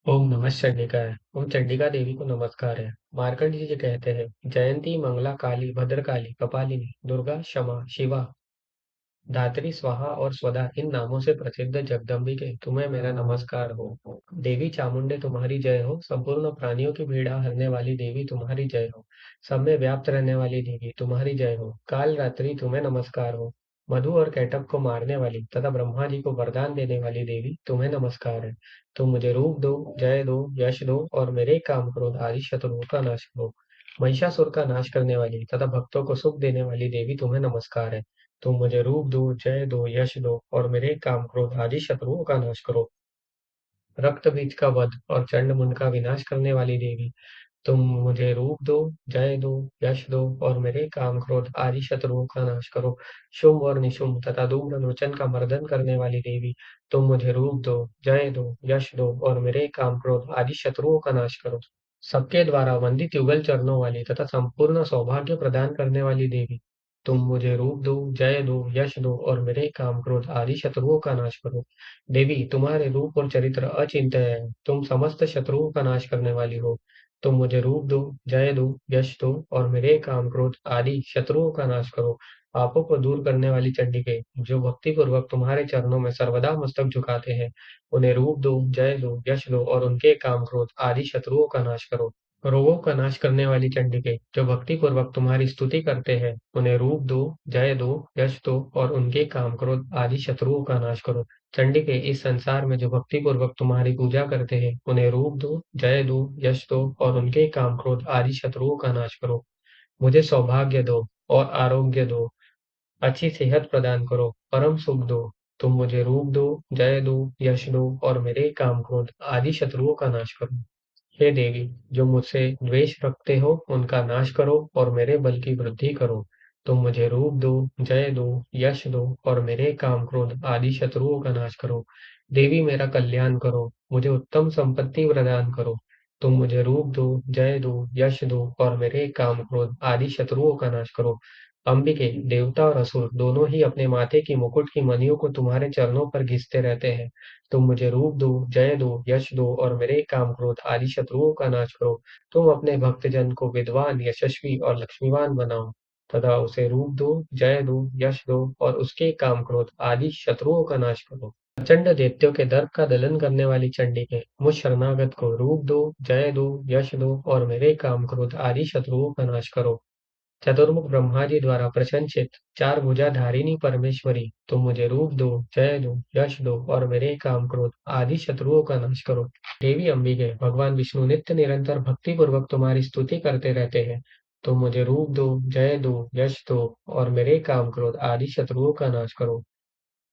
ओम नमः चंडिकाय। ओम चंडिका देवी को नमस्कार है। मार्कंड जी कहते हैं, जयंती मंगला काली भद्रकाली कपालिनी दुर्गा क्षमा शिवा धात्री स्वाहा और स्वधा इन नामों से प्रसिद्ध जगदम्बिके तुम्हें मेरा नमस्कार हो। देवी चामुंडे तुम्हारी जय हो। संपूर्ण प्राणियों की पीड़ा हरने वाली देवी तुम्हारी जय हो। सब में व्याप्त रहने वाली देवी तुम्हारी जय हो। काल रात्रि तुम्हें नमस्कार हो। मधु और कैटभ को मारने वाली तथा ब्रह्मा जी को वरदान देने वाली देवी तुम्हें नमस्कार है। तुम मुझे रूप दो, जय दो, यश दो और मेरे काम क्रोध आदि शत्रुओं का नाश करो। महिषासुर का नाश करने वाली तथा भक्तों को सुख देने वाली देवी तुम्हें नमस्कार है। तुम मुझे रूप दो, जय दो, यश दो और मेरे काम क्रोध आदि शत्रुओं का नाश करो। रक्त बीज का वध और चंड मुंड का विनाश करने वाली देवी, तुम मुझे रूप दो, जय दो, यश दो और मेरे काम क्रोध आदि शत्रुओं का नाश करो। शुंभ और निशुंभ तथा धूम्र लोचन का मर्दन करने वाली देवी, तुम मुझे रूप दो, जय दो, यश दो और मेरे काम क्रोध आदि शत्रुओं का नाश करो। सबके द्वारा वंदित युगल चरणों वाली तथा संपूर्ण सौभाग्य प्रदान करने वाली देवी, तुम मुझे रूप दो, जय दो, यश दो और मेरे काम क्रोध आदि शत्रुओं का नाश करो। देवी, तुम्हारे रूप और चरित्र अचिंत्य है। तुम समस्त शत्रुओं का नाश करने वाली हो। तुम मुझे रूप दो, जय दो, यश दो और मेरे काम क्रोध आदि शत्रुओं का नाश करो। पापों को दूर करने वाली चंडिके, जो भक्ति पूर्वक तुम्हारे चरणों में सर्वदा मस्तक झुकाते हैं, उन्हें रूप दो, जय दो, यश दो और उनके काम क्रोध आदि शत्रुओं का नाश करो। रोगों का नाश करने वाली चंडिके, जो भक्ति पूर्वक तुम्हारी स्तुति करते हैं, उन्हें रूप दो, जय दो, यश दो और उनके काम क्रोध आदि शत्रुओं का नाश करो। चंडिके, इस संसार में जो भक्ति पूर्वक तुम्हारी पूजा करते हैं, उन्हें रूप दो, जय दो, यश दो और उनके काम क्रोध आदि शत्रुओं का नाश करो। मुझे सौभाग्य दो और आरोग्य दो, अच्छी सेहत प्रदान करो, परम सुख दो। तुम मुझे रूप दो, जय दो, यश दो और मेरे काम क्रोध आदि शत्रुओं का नाश करो। हे देवी, जो मुझसे द्वेष रखते हो, उनका नाश करो और मेरे बल की वृद्धि करो। तुम मुझे रूप दो, जय दो, यश दो और मेरे काम क्रोध आदि शत्रुओं का नाश करो। देवी, मेरा कल्याण करो, मुझे उत्तम संपत्ति प्रदान करो। तुम मुझे रूप दो, जय दो, यश दो और मेरे काम क्रोध आदि शत्रुओं का नाश करो। अंबिके, देवता और असुर दोनों ही अपने माथे की मुकुट की मणियों को तुम्हारे चरणों पर घिसते रहते हैं। तुम मुझे रूप दो, जय दो, यश दो और मेरे काम क्रोध आदि शत्रुओं का नाश करो। तुम अपने भक्तजन को विद्वान, यशस्वी और लक्ष्मीवान बनाओ तथा उसे रूप दो, जय दो, यश दो और उसके काम क्रोध आदि शत्रुओं का नाश करो। प्रचंड दैत्यों के दर्प का दलन करने वाली चंडिके, मुझ शरणागत को रूप दो, जय दो, यश दो और मेरे काम क्रोध आदि शत्रुओं का नाश करो। चतुर्मुख ब्रह्मा जी द्वारा प्रशंसित चार भुजाधारिणी परमेश्वरी, तुम मुझे रूप दो, जय दो, यश दो और मेरे काम क्रोध आदि शत्रुओं का नाश करो। देवी अंबिके, भगवान विष्णु नित्य निरंतर भक्ति पूर्वक तुम्हारी स्तुति करते रहते हैं। तुम मुझे रूप दो, जय दो, यश दो और मेरे काम क्रोध आदि शत्रुओं का नाश करो।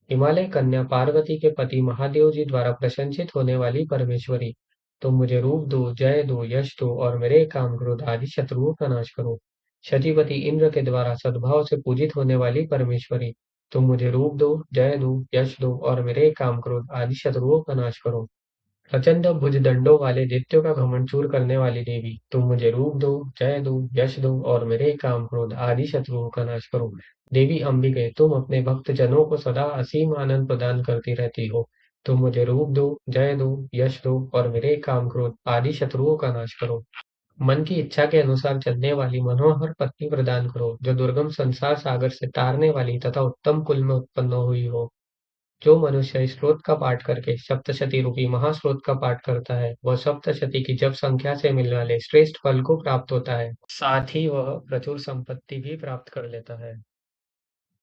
हिमालय कन्या पार्वती के पति महादेव जी द्वारा प्रशंसित होने वाली परमेश्वरी, तुम मुझे रूप दो, जय दो, यश दो और मेरे काम क्रोध आदि शत्रुओं का नाश करो। शचीपति इंद्र के द्वारा सद्भाव से पूजित होने वाली परमेश्वरी, तुम मुझे रूप दो, जय दो, यश दो और मेरे काम क्रोध आदि शत्रुओं का नाश करो। प्रचंड भुजदंडों वाले दैत्यों का घमंड चूर करने वाली देवी, तुम मुझे रूप दो, जय दो, यश दो और मेरे काम क्रोध आदि शत्रुओं का नाश करो। देवी अंबिके, तुम अपने भक्त जनों को सदा असीम आनंद प्रदान करती रहती हो। तुम मुझे रूप दो, जय दो, यश दो और मेरे काम क्रोध आदि शत्रुओं का नाश करो। मन की इच्छा के अनुसार चलने वाली मनोहर पत्नी प्रदान करो, जो दुर्गम संसार सागर से तारने वाली तथा उत्तम कुल में उत्पन्न हुई हो। जो मनुष्य इस स्रोत का पाठ करके सप्तशती रूपी महास्रोत का पाठ करता है, वह सप्तशती की जप संख्या से मिलने वाले श्रेष्ठ फल को प्राप्त होता है। साथ ही वह प्रचुर संपत्ति भी प्राप्त कर लेता है।